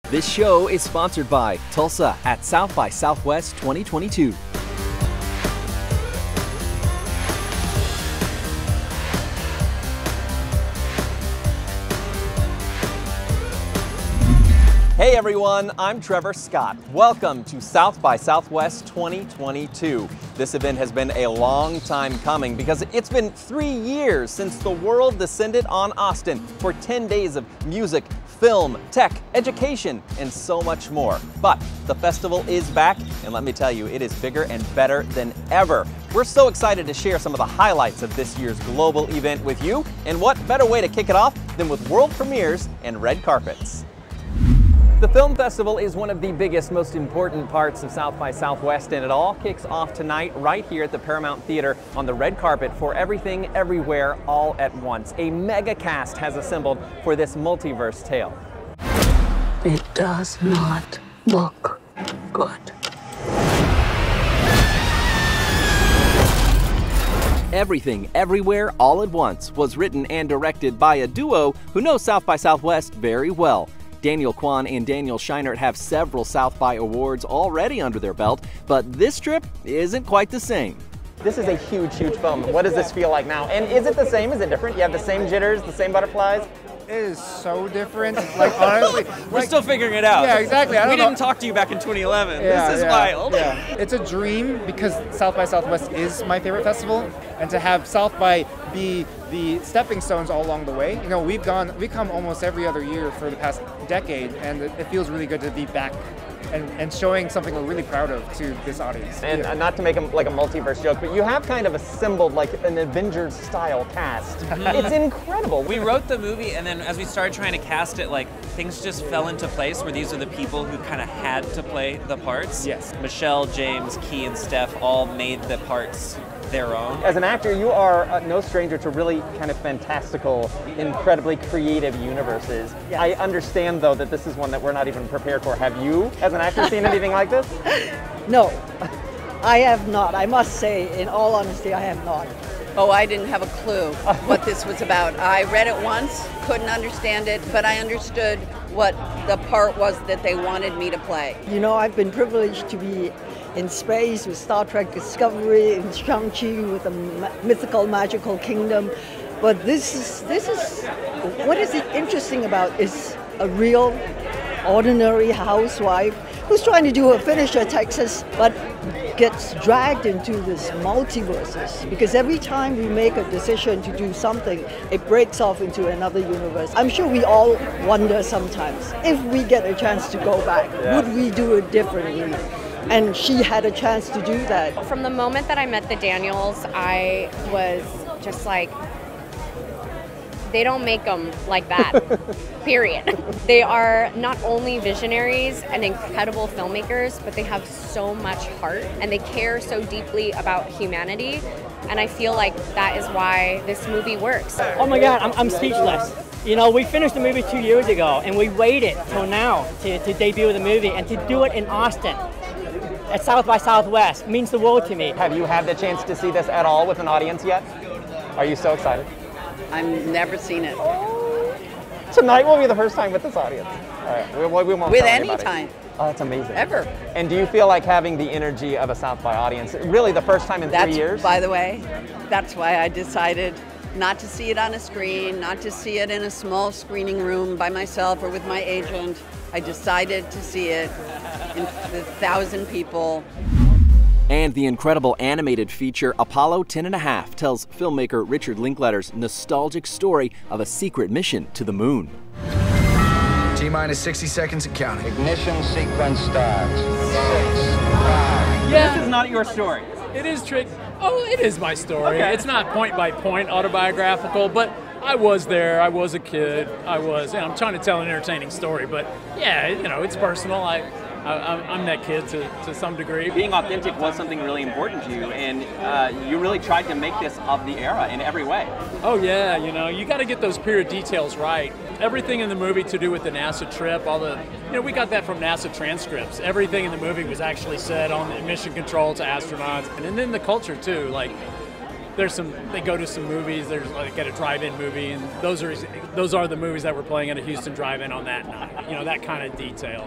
This show is sponsored by Tulsa at South by Southwest 2022. Hey everyone, I'm Trevor Scott. Welcome to South by Southwest 2022. This event has been a long time coming because it's been 3 years since the world descended on Austin for 10 days of music, film, tech, education, and so much more. But the festival is back, and let me tell you, it is bigger and better than ever. We're so excited to share some of the highlights of this year's global event with you, and what better way to kick it off than with world premieres and red carpets. The film festival is one of the biggest, most important parts of South by Southwest, and it all kicks off tonight right here at the Paramount Theater on the red carpet for Everything, Everywhere, All at Once. A mega cast has assembled for this multiverse tale. It does not look good. Everything, Everywhere, All at Once was written and directed by a duo who know South by Southwest very well. Daniel Kwan and Daniel Scheinert have several South by awards already under their belt, but this trip isn't quite the same. This is a huge, huge film. What does this feel like now? And is it the same? Is it different? You have the same jitters, the same butterflies? It is so different. Like, honestly, we're still figuring it out. Yeah, exactly. We didn't talk to you back in 2011. This is wild. Yeah. It's a dream because South by Southwest is my favorite festival, and to have South by be the stepping stones all along the way. You know, we come almost every other year for the past decade, and it feels really good to be back and showing something we're really proud of to this audience. And not to make like a multiverse joke, but you have kind of assembled like an Avengers-style cast. It's incredible. We wrote the movie, and then as we started trying to cast it, like things just fell into place where these are the people who kind of had to play the parts. Yes. Michelle, James, Key, and Steph all made the parts their own. As an actor, you are no stranger to really kind of fantastical, incredibly creative universes. Yes. I understand, though, that this is one that we're not even prepared for. Have you, as an actor, seen anything like this? No, I have not. I must say, in all honesty, I have not. Oh, I didn't have a clue what this was about. I read it once, couldn't understand it, but I understood what the part was that they wanted me to play. You know, I've been privileged to be in space with Star Trek Discovery, in Shang-Chi with the mythical, magical kingdom. But this is what is interesting about is a real, ordinary housewife who's trying to do her finish at Texas, but gets dragged into this multiverses, because every time we make a decision to do something, it breaks off into another universe. I'm sure we all wonder sometimes, if we get a chance to go back, would we do it differently? And she had a chance to do that. From the moment that I met the Daniels, I was just like, they don't make them like that, period. They are not only visionaries and incredible filmmakers, but they have so much heart and they care so deeply about humanity. And I feel like that is why this movie works. Oh my God, I'm speechless. You know, we finished the movie 2 years ago and we waited till now to debut the movie, and to do it in Austin at South by Southwest means the world to me. Have you had the chance to see this at all with an audience yet? Are you so excited? I've never seen it. Tonight will be the first time with this audience. All right, we won't with tell any anybody. time. Oh, that's amazing. Ever. And do you feel like having the energy of a South by audience, really the first time in 3 years? By the way, that's why I decided not to see it on a screen, not to see it in a small screening room by myself or with my agent. I decided to see it in 1,000 people. And the incredible animated feature Apollo 10.5 tells filmmaker Richard Linklater's nostalgic story of a secret mission to the moon. T-minus 60 seconds and counting. Ignition sequence starts. 6, 5. This is not your story. It is it is my story. Okay. It's not point by point autobiographical, but I was there. I was a kid. I'm trying to tell an entertaining story, but yeah, you know, it's personal. I'm that kid to some degree. Being authentic was something really important to you, and you really tried to make this of the era in every way. Oh yeah, you know, you got to get those period details right. Everything in the movie to do with the NASA trip, we got that from NASA transcripts. Everything in the movie was actually said on the mission control to astronauts, and then the culture too. Like, they go to some movies. There's like at a drive-in movie, and those are the movies that were playing at a Houston drive-in on that night. You know, that kind of detail.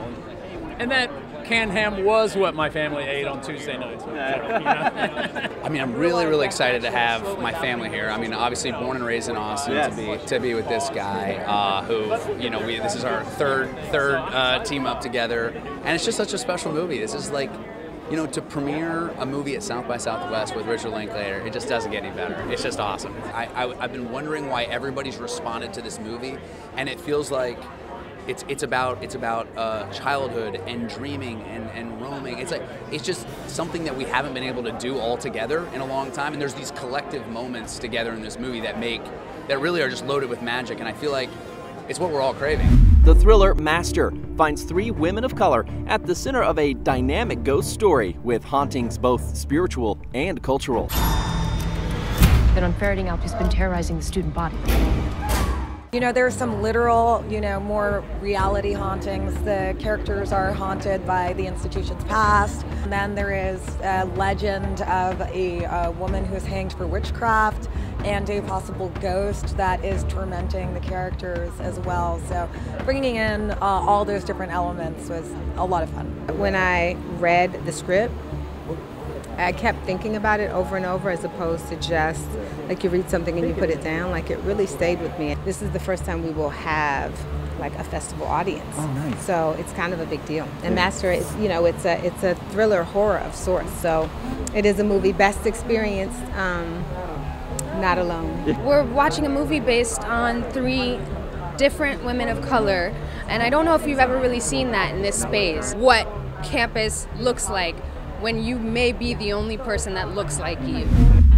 And that canned ham was what my family ate on Tuesday nights. So, you know. I mean, I'm really, really excited to have my family here. I mean, obviously born and raised in Austin, to be with this guy who, you know, this is our third team up together, and it's just such a special movie. This is like, you know, to premiere a movie at South by Southwest with Richard Linklater, it just doesn't get any better. It's just awesome. I've been wondering why everybody's responded to this movie, and it feels like it's about childhood and dreaming and roaming. It's just something that we haven't been able to do all together in a long time. And there's these collective moments together in this movie that really are just loaded with magic. And I feel like it's what we're all craving. The thriller Master finds 3 women of color at the center of a dynamic ghost story with hauntings both spiritual and cultural. That I'm ferreting out who's been terrorizing the student body. You know, there are some literal, you know, more reality hauntings. The characters are haunted by the institution's past. And then there is a legend of a woman who's hanged for witchcraft and a possible ghost that is tormenting the characters as well. So bringing in all those different elements was a lot of fun. When I read the script, I kept thinking about it over and over as opposed to just like you read something and you put it down. Like it really stayed with me. This is the first time we will have like a festival audience. Oh, nice. So it's kind of a big deal. And Master is, you know, it's a thriller horror of sorts. So it is a movie best experienced not alone. We're watching a movie based on 3 different women of color, and I don't know if you've ever really seen that in this space. What campus looks like when you may be the only person that looks like you.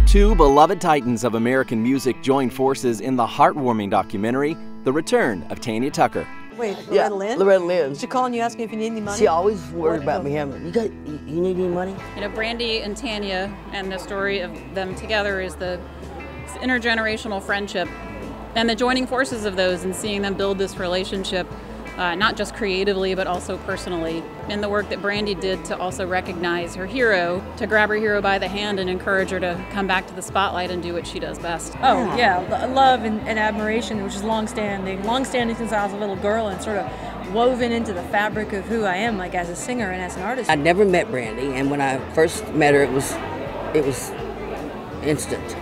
2 beloved titans of American music join forces in the heartwarming documentary, The Return of Tanya Tucker. Wait, Loretta Lynn? Loretta Lynn. She calling you asking if you need any money? She always worried about me having, you need any money? You know, Brandy and Tanya and the story of them together is the intergenerational friendship and the joining forces of those and seeing them build this relationship. Not just creatively, but also personally. And the work that Brandy did to also recognize her hero, to grab her hero by the hand and encourage her to come back to the spotlight and do what she does best. Oh, yeah, love and admiration, which is long-standing since I was a little girl and sort of woven into the fabric of who I am, like as a singer and as an artist. I never met Brandy, and when I first met her, it was instant.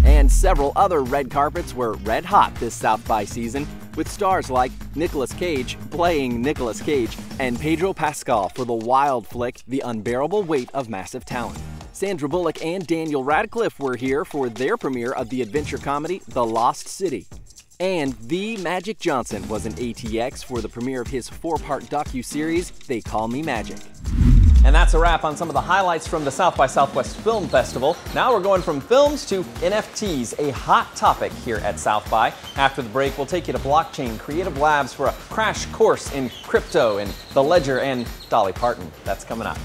And several other red carpets were red hot this South by season, with stars like Nicolas Cage playing Nicolas Cage and Pedro Pascal for the wild flick The Unbearable Weight of Massive Talent. Sandra Bullock and Daniel Radcliffe were here for their premiere of the adventure comedy The Lost City. And The Magic Johnson was in ATX for the premiere of his 4-part docu-series They Call Me Magic. And that's a wrap on some of the highlights from the South by Southwest Film Festival. Now we're going from films to NFTs, a hot topic here at South by. After the break, we'll take you to Blockchain Creative Labs for a crash course in crypto and the Ledger and Dolly Parton. That's coming up.